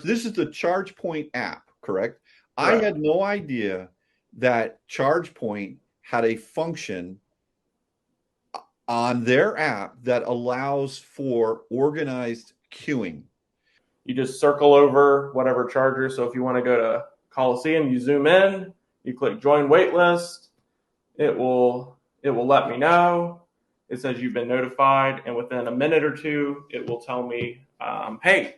This is the ChargePoint app, correct? I Correct. had no idea that ChargePoint had a function on their app that allows for organized queuing. You just circle over whatever charger. So if you want to go to Coliseum, you zoom in, you click join waitlist. It will let me know. It says you've been notified, and within a minute or two, it will tell me, hey,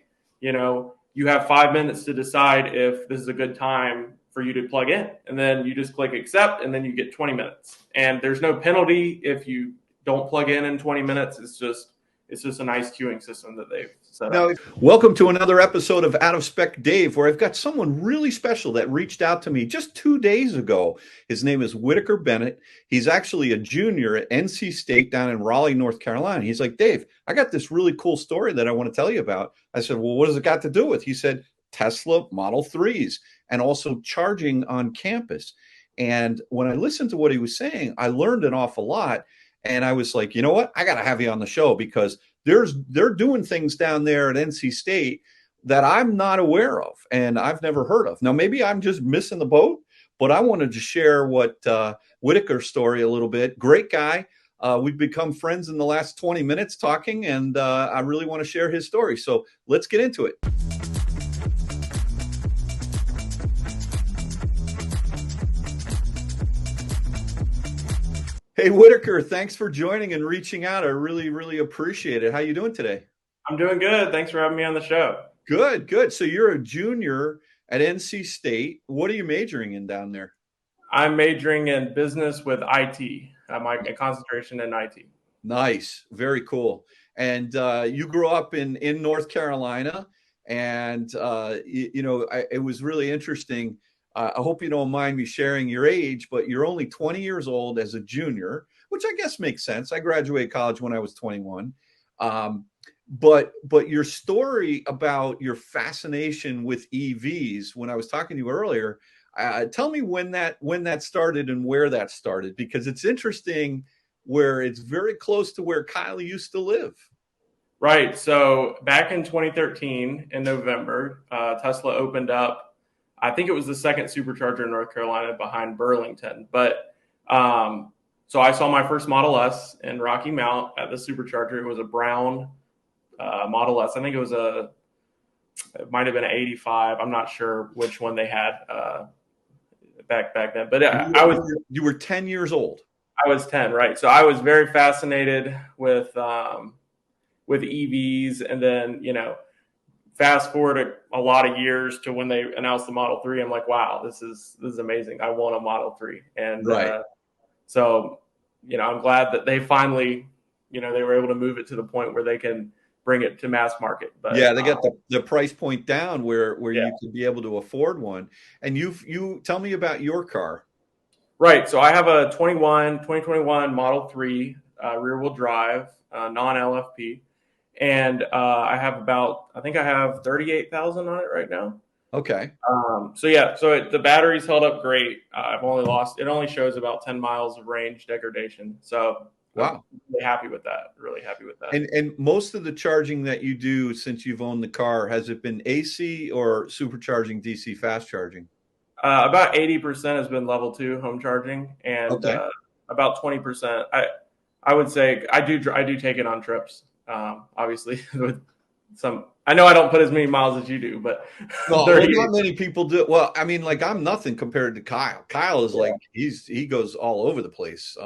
you have 5 minutes to decide if this is a good time for you to plug in. And then you just click accept, and then you get 20 minutes. And there's no penalty if you don't plug in 20 minutes. It's just a nice queuing system that they've set Now, up. welcome to another episode of Out of Spec Dave, where I've got someone really special that reached out to me just 2 days ago. His name is Whitaker Bennett. He's actually a junior at NC State down in Raleigh, North Carolina. He's like, Dave, I got this really cool story that I want to tell you about. I said, well, what does it got to do with? He said, Tesla Model 3s and also charging on campus. And when I listened to what he was saying, I learned an awful lot. And I was like, you know what? I got to have you on the show because they're doing things down there at NC State that I'm not aware of and I've never heard of. Now, maybe I'm just missing the boat, but I wanted to share what Whitaker's story a little bit. Great guy. We've become friends in the last 20 minutes talking, and I really want to share his story. So let's get into it. Hey, Whitaker, thanks for joining and reaching out. I really, really appreciate it. How you doing today? I'm doing good. Thanks for having me on the show. Good, good. So you're a junior at NC State. What are you majoring in down there? I'm majoring in business with IT. My concentration in IT. Nice, very cool. And you grew up in North Carolina, and it was really interesting. I hope you don't mind me sharing your age, but you're only 20 years old as a junior, which I guess makes sense. I graduated college when I was 21. But your story about your fascination with EVs, when I was talking to you earlier, tell me when that started and where that started, because it's interesting where it's very close to where Kyle used to live. Right. So back in 2013, in November, Tesla opened up. I think it was the second supercharger in North Carolina behind Burlington. But so I saw my first Model S in Rocky Mount at the supercharger. It was a brown Model S. I think it might have been an 85. I'm not sure which one they had back then. But you were 10 years old. I was 10, right? So I was very fascinated with EVs, and then fast forward a lot of years to when they announced the Model 3. I'm like, wow, this is amazing. I want a Model 3, and right. So I'm glad that they finally they were able to move it to the point where they can bring it to mass market. But yeah, they got the price point down where yeah. you could be able to afford one. And you tell me about your car. Right. So I have a 2021 Model 3 rear-wheel drive, non-LFP. And I think I have 38,000 on it right now. Okay. So the battery's held up great. It only shows about 10 miles of range degradation. So wow. I'm really happy with that. And most of the charging that you do since you've owned the car, has it been AC or supercharging DC fast charging? About 80% has been level 2 home charging, and okay. About 20%. I would say I do take it on trips. Obviously, with some. I know I don't put as many miles as you do, but well, not many people do. Well, I mean, like I'm nothing compared to Kyle. Kyle is like he goes all over the place.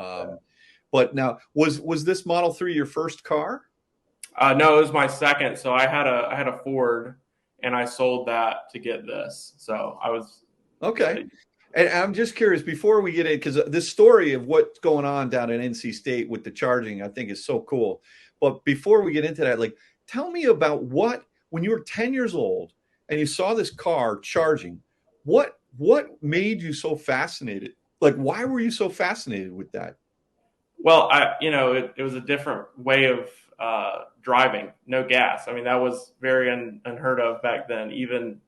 But now, was this Model 3 your first car? No, it was my second. So I had a Ford, and I sold that to get this. So I was. Okay. And I'm just curious, before we get in, because this story of what's going on down in NC State with the charging, I think is so cool. But before we get into that, like, tell me about when you were 10 years old and you saw this car charging, what made you so fascinated? Like, why were you so fascinated with that? Well, it was a different way of driving, no gas. I mean, that was very unheard of back then, even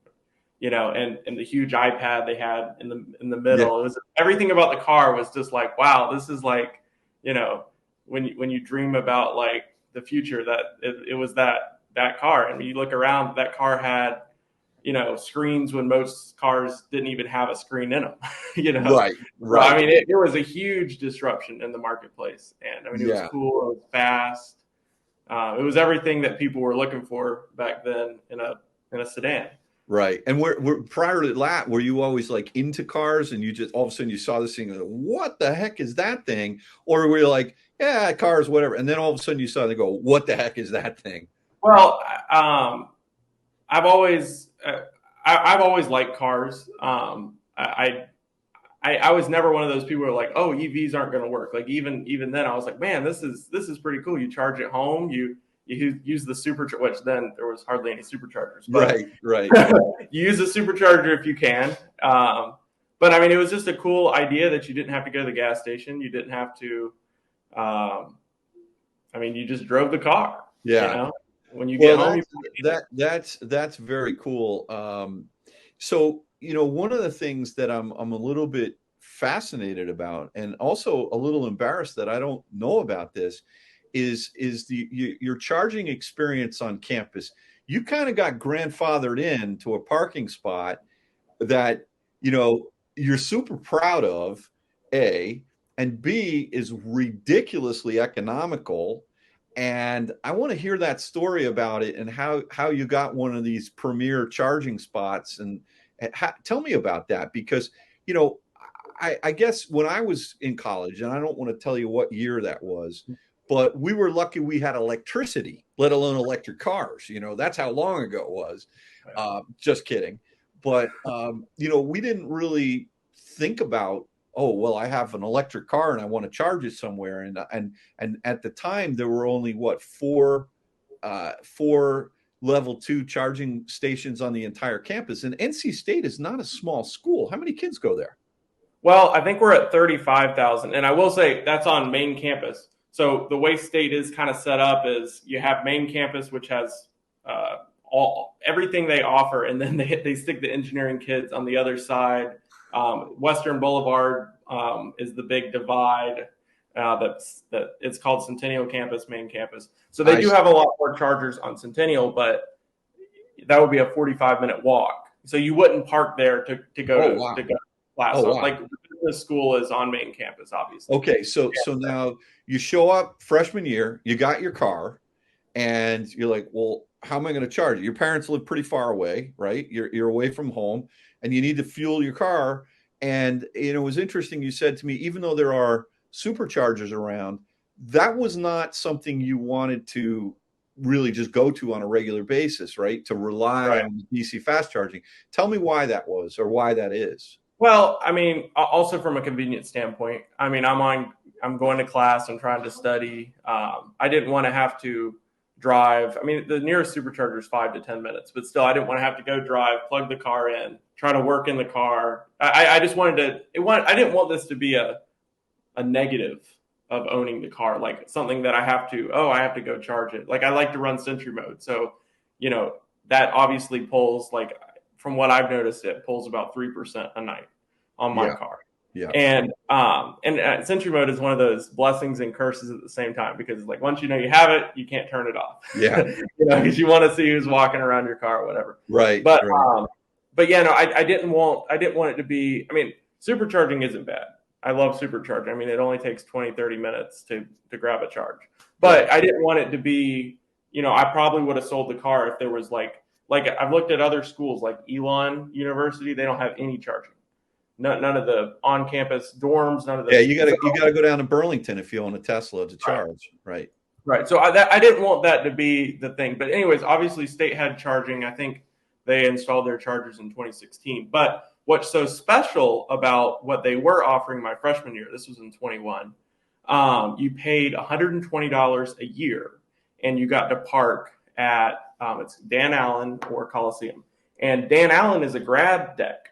and the huge iPad they had in the middle. Yeah. It was everything about the car was just like, wow, this is like, when you dream about like the future, that it was that car. And when you look around, that car had, screens when most cars didn't even have a screen in them. Right, So, I right. mean, it was a huge disruption in the marketplace, and I mean, it was Yeah. cool, it was fast, it was everything that people were looking for back then in a sedan. Right. And we're prior to that, were you always like into cars and you just all of a sudden you saw this thing and what the heck is that thing? Or were you like, yeah, cars, whatever. And then all of a sudden you saw them go, what the heck is that thing? Well, I've always I've always liked cars. I was never one of those people who are like, oh, EVs aren't going to work. Like even then, I was like, man, this is pretty cool. You charge at home, you use the supercharger, which then there was hardly any superchargers, but Right, right. you use a supercharger if you can. But I mean, it was just a cool idea that you didn't have to go to the gas station. You didn't have to. I mean, you just drove the car. Yeah. When you get Well, home, that's very cool. So, one of the things that I'm a little bit fascinated about, and also a little embarrassed that I don't know about this, is your charging experience on campus. You kind of got grandfathered into a parking spot that you're super proud of, A, and B is ridiculously economical. And I want to hear that story about it and how you got one of these premier charging spots and tell me about that because I guess when I was in college, and I don't want to tell you what year that was, but we were lucky we had electricity, let alone electric cars. That's how long ago it was. Just kidding. But we didn't really think about, oh, well, I have an electric car and I want to charge it somewhere. And at the time there were only four level 2 charging stations on the entire campus. And NC State is not a small school. How many kids go there? Well, I think we're at 35,000, and I will say that's on main campus. So the way State is kind of set up is you have main campus, which has everything they offer, and then they stick the engineering kids on the other side. Western Boulevard is the big divide. That it's called Centennial Campus, main campus. So they do have a lot more chargers on Centennial, but that would be a 45-minute walk. So you wouldn't park there to go to go to class. Oh, wow. Like the school is on main campus, obviously. Okay, so now you show up freshman year, you got your car, and you're like, well, how am I going to charge it? Your parents live pretty far away, right? You're away from home, and you need to fuel your car. And it was interesting. You said to me, even though there are superchargers around, that was not something you wanted to really just go to on a regular basis, right? To rely on DC fast charging. Tell me why that was or why that is. Well, I mean, also from a convenience standpoint, I mean, I'm going to class, I'm trying to study. I didn't want to have to drive. I mean, the nearest supercharger is 5 to 10 minutes, but still, I didn't want to have to go drive, plug the car in, try to work in the car. I just wanted to. I didn't want this to be a negative of owning the car, like something that I have to go charge it. Like I like to run Sentry mode, so that obviously pulls, like from what I've noticed, it pulls about 3% a night on my car. Yeah. And Sentry mode is one of those blessings and curses at the same time, because like once you have it, you can't turn it off. Yeah. Because you want to see who's walking around your car or whatever. Right. But yeah, no, I didn't want it to be. I mean, supercharging isn't bad. I love supercharging. I mean, it only takes 20, 30 minutes to grab a charge. But I didn't want it to be. I probably would have sold the car if there was like I've looked at other schools like Elon University. They don't have any charging. None of the on-campus dorms. None of the. Yeah, you gotta go down to Burlington if you own a Tesla to charge. Right. So I didn't want that to be the thing. But anyways, obviously State had charging. I think they installed their chargers in 2016. But what's so special about what they were offering my freshman year, this was in 21, you paid $120 a year, and you got to park at it's Dan Allen or Coliseum. And Dan Allen is a grad deck.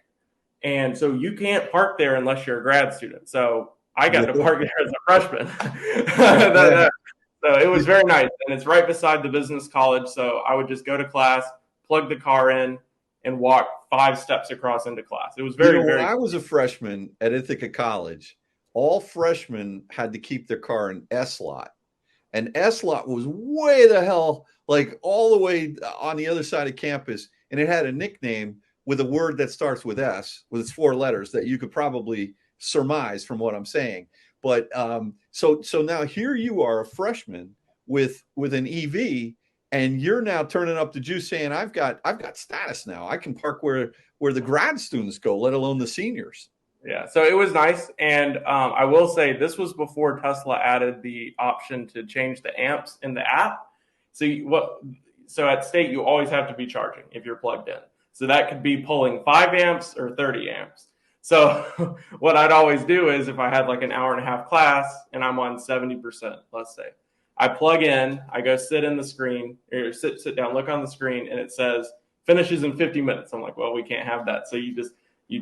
And so you can't park there unless you're a grad student. So I got to park there as a freshman. So it was very nice. And it's right beside the business college. So I would just go to class, plug the car in, and walk 5 steps across into class. It was very, very. When I was a freshman at Ithaca College, all freshmen had to keep their car in S-Lot. And S-Lot was way the hell, like all the way on the other side of campus. and it had a nickname with a word that starts with S, with its 4 letters that you could probably surmise from what I'm saying. But so now here you are, a freshman with an EV, and you're now turning up the juice, saying I've got status now. I can park where the grad students go, let alone the seniors. Yeah, so it was nice, and I will say this was before Tesla added the option to change the amps in the app. So at state you always have to be charging if you're plugged in. So that could be pulling 5 amps or 30 amps. So what I'd always do is if I had like an hour and a half class and I'm on 70%, let's say, I plug in, I go sit in the screen, or sit down, look on the screen, and it says finishes in 50 minutes. I'm like, well, we can't have that. So you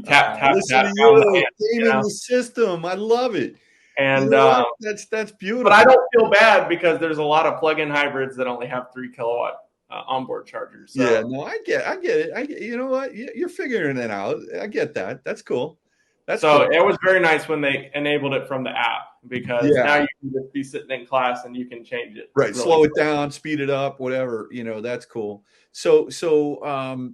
tap listen to down the you, amp, gaming the system. I love it. and you know what? That's beautiful. but I don't feel bad because there's a lot of plug-in hybrids that only have 3 kilowatt onboard chargers. So. Yeah, no, I get it. You know what? You're figuring it out. I get that. That's cool. So Cool. it was very nice when they enabled it from the app, because now you can just be sitting in class and you can change it. Right. Really Slow it down, speed it up, whatever. That's cool. So show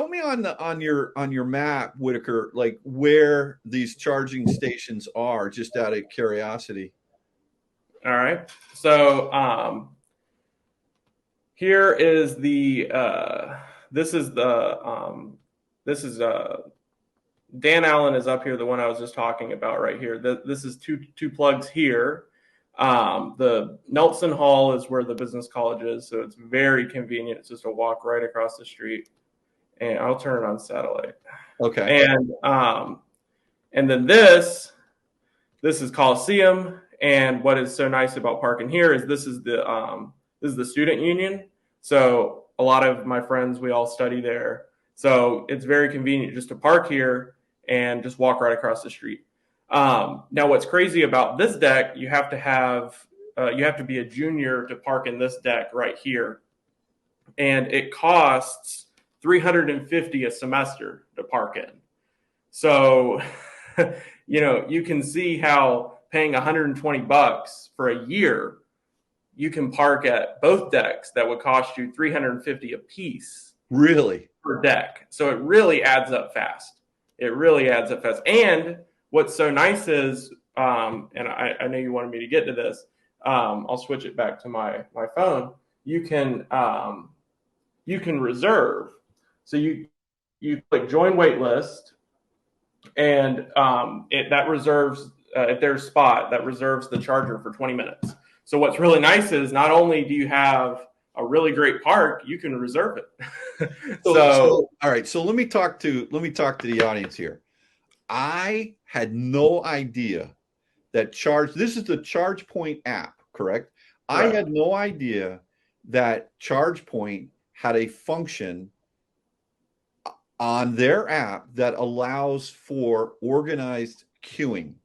me on your map, Whitaker, like where these charging stations are, just out of curiosity. All right. So here is the this is Dan Allen is up here, the one I was just talking about right here. This is two plugs here. The Nelson Hall is where the business college is, so it's very convenient. It's just a walk right across the street. And I'll turn it on satellite. Okay. And then this is Coliseum. And what is so nice about parking here is this is the student union. So a lot of my friends, we all study there. So it's very convenient just to park here and just walk right across the street. Now, what's crazy about this deck, you have to be a junior to park in this deck right here. And it costs $350 a semester to park in. So, you can see how paying $120 for a year, you can park at both decks that would cost you $350 a piece. Really? Per deck. So it really adds up fast. And what's so nice is, and I know you wanted me to get to this, I'll switch it back to my phone. You can reserve. So you click join waitlist, and that reserves, if there's a spot, that reserves the charger for 20 minutes. So what's really nice is not only do you have a really great park, you can reserve it. So all right. So let me talk to the audience here. I had no idea that this is the ChargePoint app, correct? Right. I had no idea that ChargePoint had a function on their app that allows for organized queuing.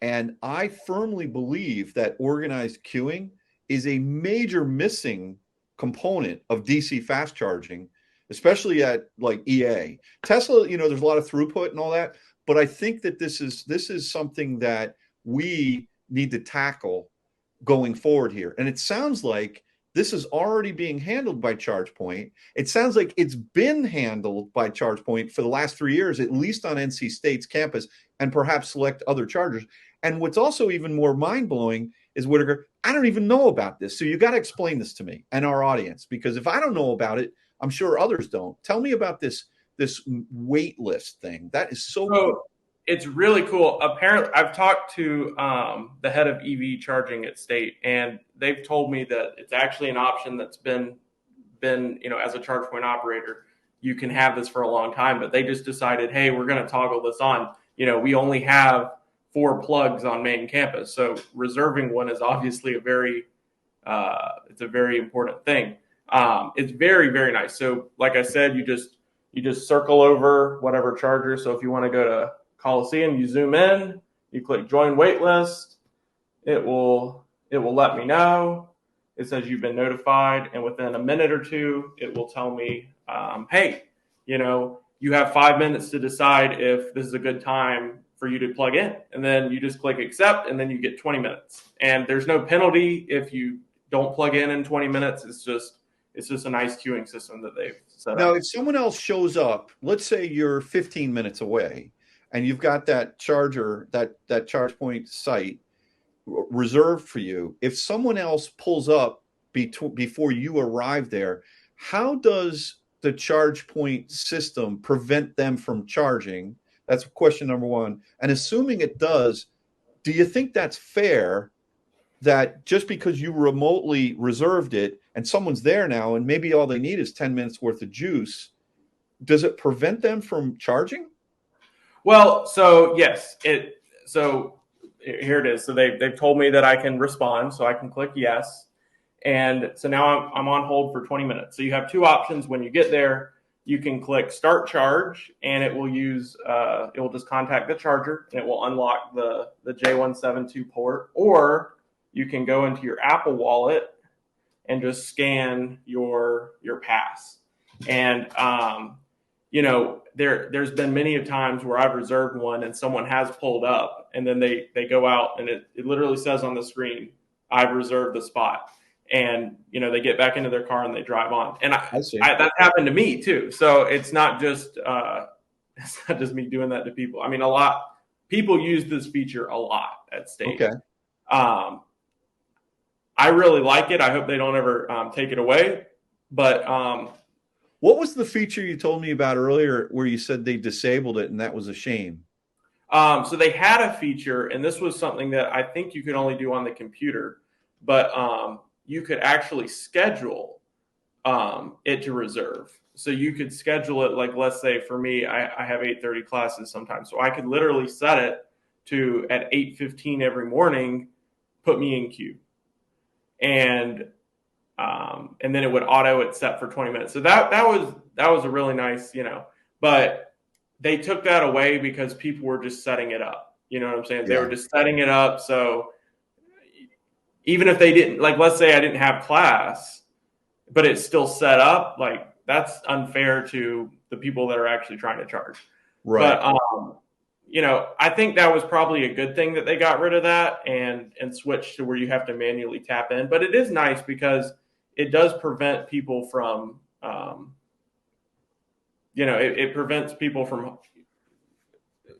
And I firmly believe that organized queuing is a major missing component of DC fast charging, especially at like EA. Tesla, there's a lot of throughput and all that, but I think that this is something that we need to tackle going forward here. And it sounds like this is already being handled by ChargePoint. It sounds like it's been handled by ChargePoint for the last 3 years, at least on NC State's campus, and perhaps select other chargers. And what's also even more mind-blowing is, Whitaker, I don't even know about this. So you got to explain this to me and our audience, because if I don't know about it, I'm sure others don't. Tell me about this Waitlist thing. That is so cool. It's really cool. Apparently, I've talked to the head of EV charging at State, and they've told me that it's actually an option that's been as a ChargePoint operator, you can have this for a long time, but they just decided, hey, we're going to toggle this on. We only have 4 plugs on main campus, so reserving one is obviously it's a very important thing. It's very, very nice. So like I said, you just circle over whatever charger. So if you want to go to Coliseum, you zoom in, you click join waitlist, it will let me know. It says you've been notified, and within a minute or two, it will tell me, hey, you have 5 minutes to decide if this is a good time for you to plug in. And then you just click accept, and then you get 20 minutes. And there's no penalty if you don't plug in 20 minutes. It's just it's just a nice queuing system that they've set Now, up. if someone else shows up, let's say you're 15 minutes away and you've got that charger, that ChargePoint site reserved for you. If someone else pulls up before you arrive there, how does the ChargePoint system prevent them from charging? That's question number one. And assuming it does, do you think that's fair that just because you remotely reserved it and someone's there now and maybe all they need is 10 minutes worth of juice, does it prevent them from charging? Well, so yes, so here it is. So they've told me that I can respond, so I can click yes. And so now I'm on hold for 20 minutes. So you have two options when you get there. You can click start charge, and it will just contact the charger, and it will unlock the J172 port. Or you can go into your Apple Wallet and just scan your pass. And there's been many times where I've reserved one and someone has pulled up, and then they go out and it literally says on the screen, "I've reserved the spot." And they get back into their car and they drive on. And that happened to me too. So it's not just me doing that to people. I mean, a lot people use this feature a lot at state. Okay. I really like it. I hope they don't ever take it away. But what was the feature you told me about earlier where you said they disabled it and that was a shame? So they had a feature, and this was something that I think you could only do on the computer, but you could actually schedule it to reserve. So you could schedule it, like, let's say for me, I have 8:30 classes sometimes. So I could literally set it to at 8:15 every morning, put me in queue. And then it would auto it set for 20 minutes. So that was a really nice, but they took that away because people were just setting it up. You know what I'm saying? Yeah. They were just setting it up. So even if they didn't, like, let's say I didn't have class, but it's still set up, like, that's unfair to the people that are actually trying to charge. Right. But, I think that was probably a good thing that they got rid of that and switched to where you have to manually tap in. But it is nice because it does prevent people from, it prevents people from,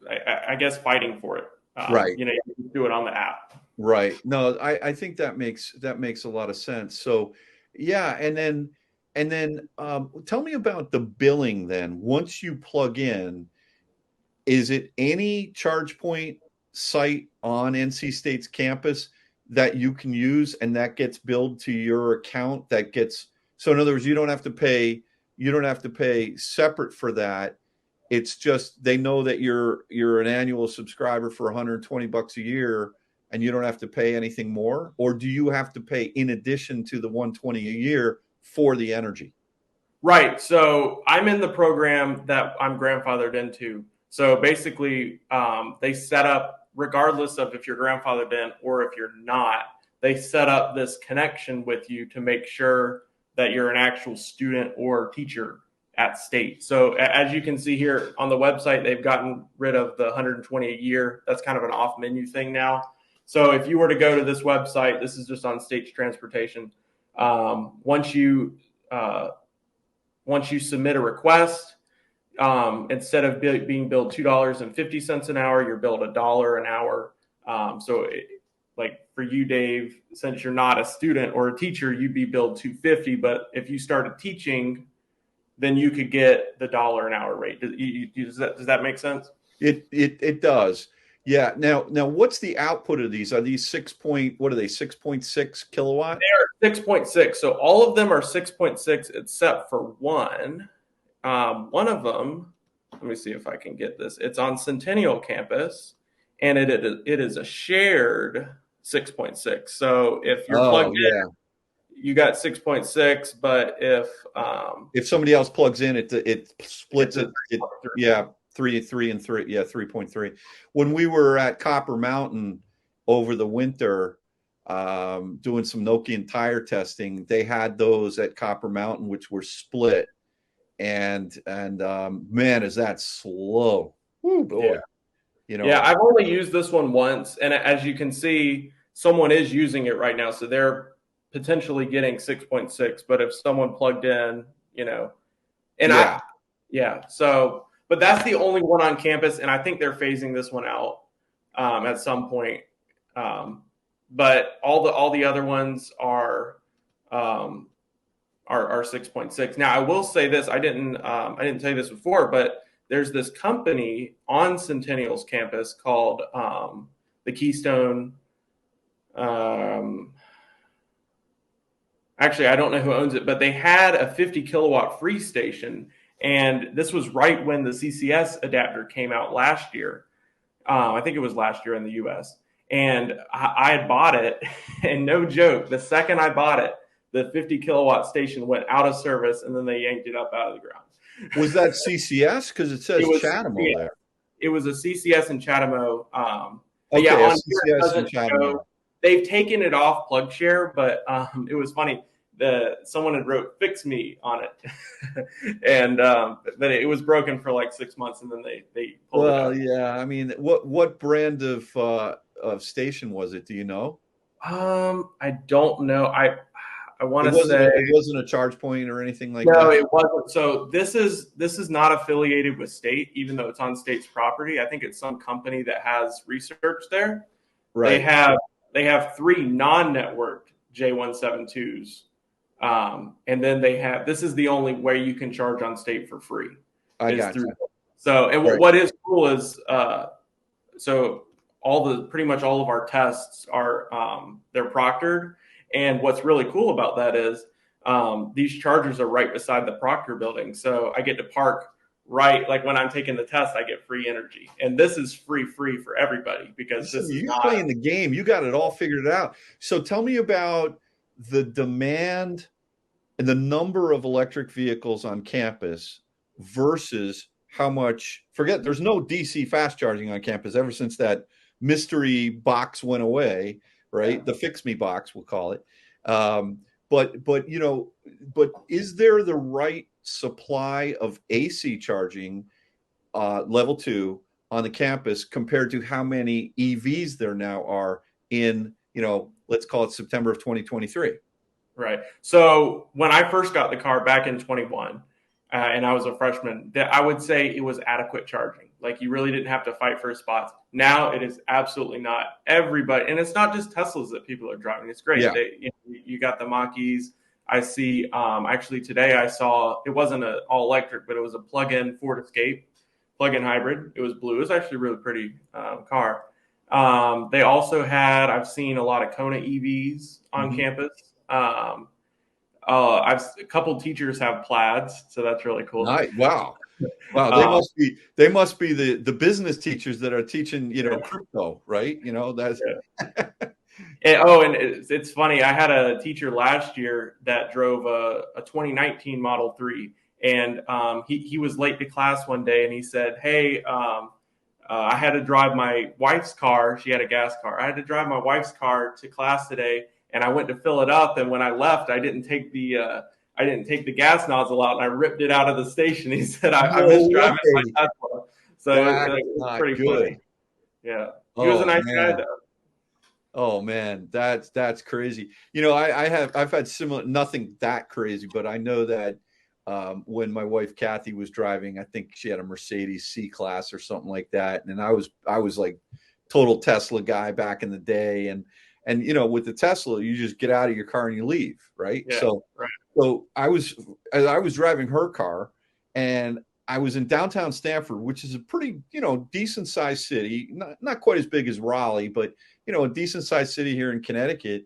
I guess, fighting for it. Right. You can do it on the app. Right. No, I think that makes a lot of sense. So, yeah, and then tell me about the billing then. Once you plug in, is it any ChargePoint site on NC State's campus that you can use and that gets billed to your account so in other words, you don't have to pay separate for that. It's just they know that you're an annual subscriber for $120 a year and you don't have to pay anything more? Or do you have to pay in addition to the $120 a year for the energy? Right. So I'm in the program that I'm grandfathered into. So basically, they set up, regardless of if you're grandfathered in or if you're not, they set up this connection with you to make sure that you're an actual student or teacher at state. So as you can see here on the website, they've gotten rid of the 120 a year. That's kind of an off menu thing now. So if you were to go to this website, this is just on state's transportation. Once you submit a request, instead of being billed $2.50 an hour, you're billed $1 an hour. Like for you, Dave, since you're not a student or a teacher, you'd be billed $2.50. But if you started teaching, then you could get the $1 an hour rate. Does that make sense? It does. Yeah. Now, what's the output of these? Are these 6.6 kilowatt? They are 6.6. So all of them are 6.6 except for one. One of them, let me see if I can get this. It's on Centennial campus, and it is a shared 6.6. So if you're plugged in, you got 6.6. But if somebody else plugs in, it splits it. 3 and 3. Yeah, 3.3. When we were at Copper Mountain over the winter, doing some Nokian tire testing, they had those at Copper Mountain, which were split. And man, is that slow. Woo, boy. Yeah. Yeah, I've only used this one once, and as you can see, someone is using it right now. So they're potentially getting 6.6, but if someone plugged in, and Yeah. so, but that's the only one on campus, and I think they're phasing this one out at some point. But all the other ones are 6.6. Now, I will say this: I didn't tell you this before, but there's this company on Centennial's campus called the Keystone. Actually, I don't know who owns it, but they had a 50 kilowatt free station. And this was right when the CCS adapter came out last year. I think it was last year in the US. And I had bought it. And no joke, the second I bought it, the 50 kilowatt station went out of service and then they yanked it up out of the ground. Was that CCS? Because it says Chatamo there. It was a CCS in Chatamo. Okay, yeah, on CCS in Chatamo. They've taken it off PlugShare, but it was funny. Someone had wrote "fix me" on it, and but it was broken for like 6 months, and then they pulled it out. Yeah. I mean, what brand of station was it? Do you know? I don't know. I want to say it wasn't a ChargePoint or anything like that. No, it wasn't. So this is not affiliated with state, even though it's on state's property. I think it's some company that has research there. Right. They have 3 non-networked J172s. And then this is the only way you can charge on state for free. I got you. So, and right. what is cool is, so pretty much all of our tests are, they're proctored. And what's really cool about that is, these chargers are right beside the Proctor building. So I get to park right, like when I'm taking the test, I get free energy. And this is free for everybody because you're playing the game. You got it all figured out. So tell me about the demand and the number of electric vehicles on campus versus how much, there's no DC fast charging on campus ever since that mystery box went away, right? Yeah. The Fix Me box, we'll call it. But is there the right supply of AC charging level 2 on the campus compared to how many EVs there now are in, let's call it September of 2023? Right. So when I first got the car back in 21, and I was a freshman, I would say it was adequate charging. Like you really didn't have to fight for spots. Now it is absolutely not. Everybody, and it's not just Teslas that people are driving. It's great. Yeah. You got the Mach-E's. I see. Actually, today I saw it wasn't an all electric, but it was a plug-in Ford Escape, plug-in hybrid. It was blue. It was actually a really pretty car. They also I've seen a lot of Kona EVs on campus. A couple teachers have Plaids, so that's really cool. Nice. Wow. They must be the business teachers that are teaching, crypto, right? That's. Yeah. and it's funny. I had a teacher last year that drove a 2019 Model 3, and he was late to class one day, and he said, "Hey, I had to drive my wife's car. She had a gas car. I had to drive my wife's car to class today." And I went to fill it up, and when I left, I didn't take the gas nozzle out, and I ripped it out of the station. He said, "I missed driving my Tesla." So it was pretty good. Funny. Yeah, he was a nice guy, though. Oh man, that's crazy. I've had similar, nothing that crazy, but I know that when my wife Kathy was driving, I think she had a Mercedes C-Class or something like that, and I was like total Tesla guy back in the day, and with the Tesla, you just get out of your car and you leave, right? Yeah, so I was driving her car, and I was in downtown Stamford, which is a pretty, decent sized city, not quite as big as Raleigh, but a decent sized city here in Connecticut.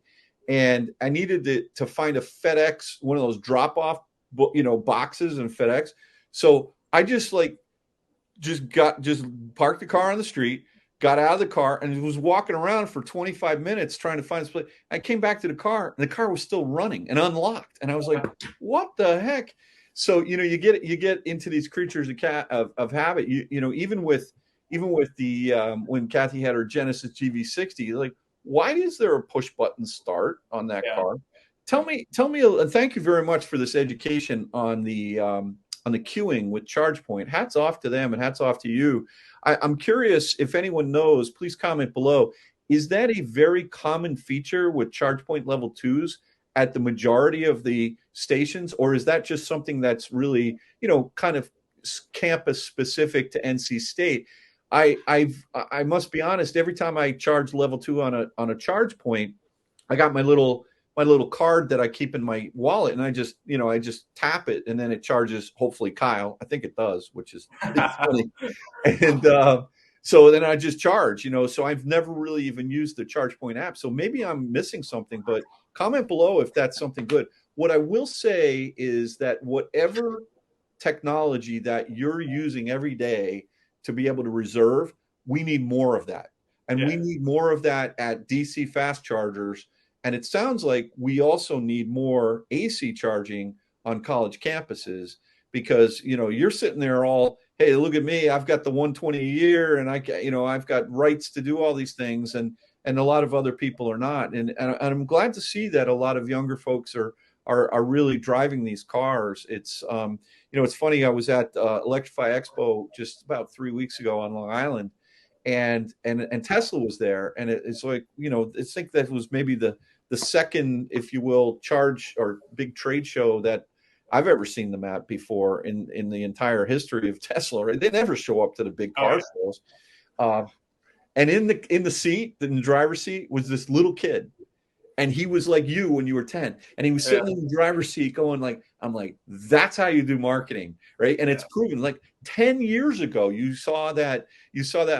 And I needed to find a FedEx, one of those drop off, boxes in FedEx. So I just parked the car on the street, got out of the car, and was walking around for 25 minutes trying to find this place. I came back to the car, and the car was still running and unlocked. And I was like, what the heck? So, you get into these creatures of habit, even with the, when Kathy had her Genesis GV60, like, why is there a push button start on that car? Tell me, and thank you very much for this education on the queuing with ChargePoint. Hats off to them and hats off to you. I'm curious if anyone knows, please comment below. Is that a very common feature with ChargePoint level 2s at the majority of the stations, or is that just something that's really, kind of campus specific to NC State? I must be honest. Every time I charge level 2 on a charge point, I got my little card that I keep in my wallet, and I just tap it, and then it charges. Hopefully, Kyle, I think it does, which is pretty funny. And so then I just charge. So I've never really even used the ChargePoint app. So maybe I'm missing something, but comment below if that's something good. What I will say is that whatever technology that you're using every day to be able to reserve, we need more of that. And we need more of that at DC fast chargers. And it sounds like we also need more AC charging on college campuses, because, you're sitting there all, hey, look at me, I've got the 120 a year, and I've got rights to do all these things. And a lot of other people are not. And I'm glad to see that a lot of younger folks are really driving these cars. It's, it's funny. I was at Electrify Expo just about 3 weeks ago on Long Island, and Tesla was there. And it's like, I think that was maybe the second, if you will, charge or big trade show that I've ever seen them at before in the entire history of Tesla. Right? They never show up to the big car shows. And in the seat, in the driver's seat, was this little kid. And he was like you when you were 10. And he was sitting in the driver's seat going like, I'm like, that's how you do marketing, right? And it's proven. Like 10 years ago, you saw that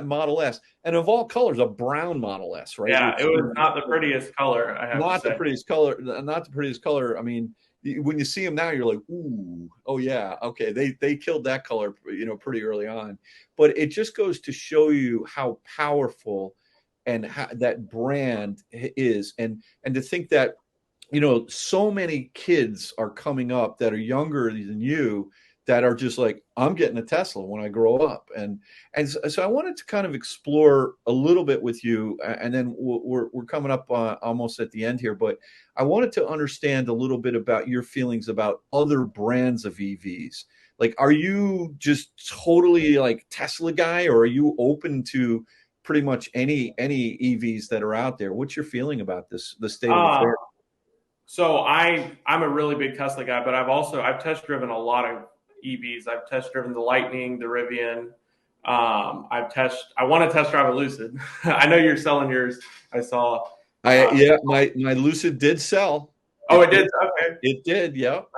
Model S. And of all colors, a brown Model S, right? Yeah, it was not the prettiest color, I have to say. Not the prettiest color. I mean, when you see them now, you're like, ooh, oh yeah, okay. They killed that color, pretty early on. But it just goes to show you how powerful and how that brand is, and to think that, so many kids are coming up that are younger than you, that are just like, I'm getting a Tesla when I grow up. And so I wanted to kind of explore a little bit with you, and then we're coming up almost at the end here, but I wanted to understand a little bit about your feelings about other brands of EVs. Like, are you just totally like Tesla guy, or are you open to pretty much any EVs that are out there? What's your feeling about the state of affairs? So I'm a really big Tesla guy, but I've test driven a lot of EVs. I've test driven the Lightning, the Rivian. I want to test drive a Lucid. I know you're selling yours. I saw. My Lucid did sell. Oh, it did. Okay. It did. Yep.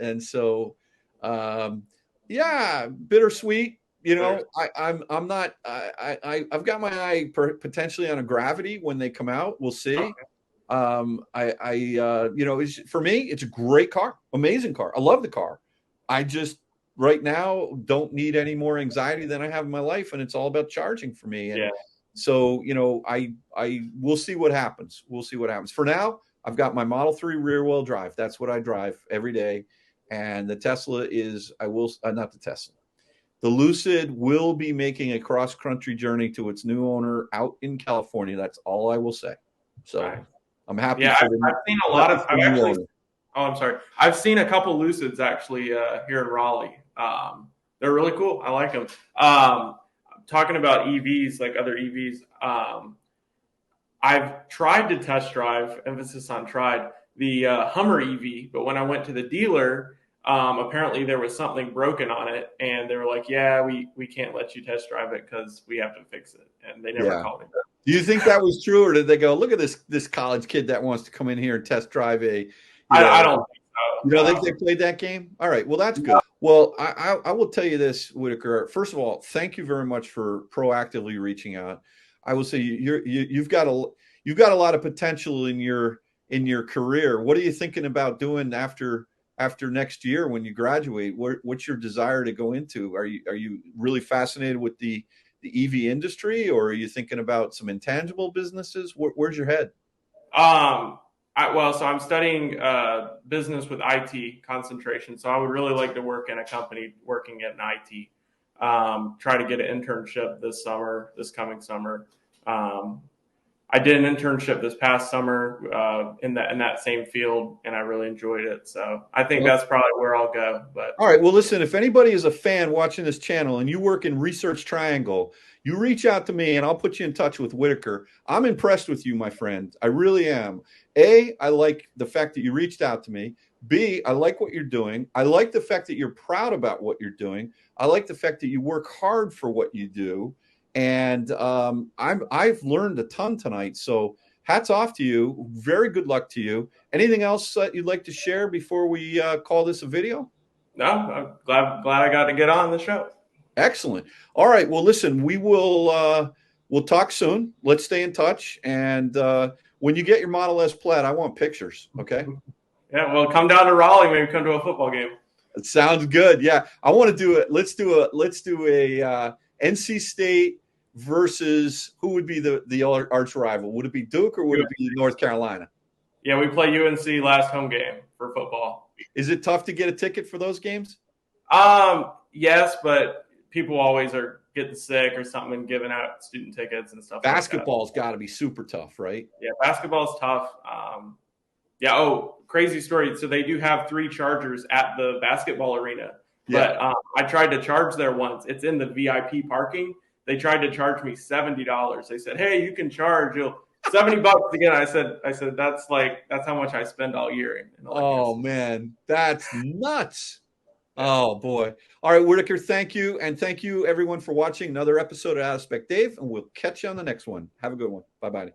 And so, bittersweet. I'm not. I've got my eye potentially on a Gravity when they come out. We'll see. Okay. For me, it's a great car, amazing car. I love the car. I just right now don't need any more anxiety than I have in my life, and it's all about charging for me. And so, I we'll see what happens. We'll see what happens. For now, I've got my Model 3 rear wheel drive. That's what I drive every day. And the Tesla is, not the Tesla. The Lucid will be making a cross-country journey to its new owner out in California. That's all I will say. So I'm happy. Yeah, I've seen a lot of. I'm sorry. I've seen a couple Lucids actually here in Raleigh. They're really cool. I like them. Talking about EVs, like other EVs, I've tried to test drive, emphasis on tried, the Hummer EV, but when I went to the dealer, apparently there was something broken on it, and they were like, yeah, we can't let you test drive it because we have to fix it. And they never called me back. Do you think that was true, or did they go, look at this college kid that wants to come in here and test drive a? I don't think so. You don't think they played that game? All right. Well, that's good. Well, I will tell you this, Whitaker. First of all, thank you very much for proactively reaching out. I will say you've got a lot of potential in your career. What are you thinking about doing after next year when you graduate? What's your desire to go into? Are you really fascinated with the EV industry, or are you thinking about some intangible businesses? Where's your head? So I'm studying business with IT concentration. So I would really like to work in a company working in IT. Try to get an internship this coming summer. I did an internship this past summer in that same field, and I really enjoyed it. So I think Well, that's probably where I'll go. But all right. Well, listen, if anybody is a fan watching this channel and you work in Research Triangle, you reach out to me and I'll put you in touch with Whitaker. I'm impressed with you, my friend. I really am. A, I like the fact that you reached out to me. B, I like what you're doing. I like the fact that you're proud about what you're doing. I like the fact that you work hard for what you do. And I've learned a ton tonight. So hats off to you. Very good luck to you. Anything else you'd like to share before we call this a video? no, I'm glad I got to get on the show. Excellent. All right. Well, listen, we'll talk soon. Let's stay in touch. And when you get your Model S Plaid, I want pictures. Okay. Yeah, well, come down to Raleigh, maybe come to a football game. It sounds good. Yeah, I want to do it. Let's do a NC State versus who would be the arch rival? Would it be Duke or would it be North Carolina? Yeah, we play UNC last home game for football. Is it tough to get a ticket for those games? Yes, but people always are getting sick or something and giving out student tickets and stuff. Basketball's got to be super tough, right? Yeah, basketball's tough. Yeah. Oh, crazy story. So they do have 3 chargers at the basketball arena. Yeah. But I tried to charge there once. It's in the VIP parking. They tried to charge me $70. They said, "Hey, you can charge. You'll $70 again." I said that's how much I spend all year. Oh man, that's nuts. Oh boy. All right, Whitaker, thank you. And thank you everyone for watching another episode of Out of Spec Dave. And we'll catch you on the next one. Have a good one. Bye-bye.